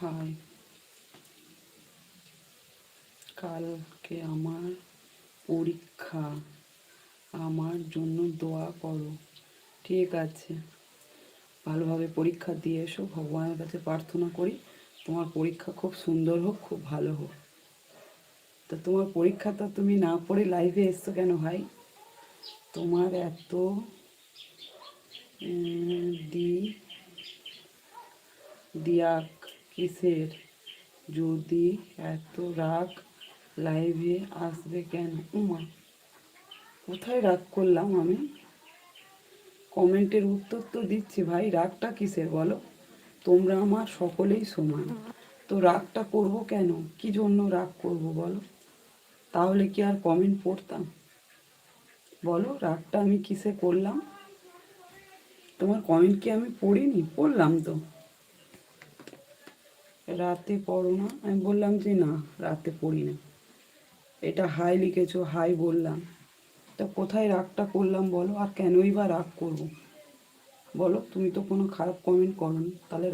High, কালকে আমার পরীক্ষা, আমার জন্য দোয়া করো। ঠিক আছে, ভালোভাবে পরীক্ষা দিয়ে এসো। ভগবানের কাছে প্রার্থনা করি তোমার পরীক্ষা খুব সুন্দর হোক, খুব ভালো হোক। তো তোমার পরীক্ষাটা তুমি না পড়ে লাইভে এসছো কেন ভাই? তোমার এত দি দিয়াক কিসের? যদি এত রাগ লাইভে আসবে কেন? উমা, কোথায় রাগ করলাম আমি? কমেন্টের উত্তর তো দিচ্ছি ভাই, রাগটা কিসের বলো? তোমরা আমার সকলেই সমান, তো রাগটা করব কেন? কি জন্য রাগ করব বলো? তাহলে কি আর কমেন্ট পড়তাম? বলো, রাগটা আমি কিসে করলাম? তোমার কমেন্ট কি আমি পড়িনি? পড়লাম তো। রাতে পড়ো না? আমি বললাম যে না, রাতে পড়ি না। এটা হাই লিখেছো, হাই বললাম। তা কোথায় রাগটা করলাম বলো? আর কেনই বা রাগ করব বলো? তুমি তো কোনো খারাপ কমেন্ট করোনি, তাহলে রাগ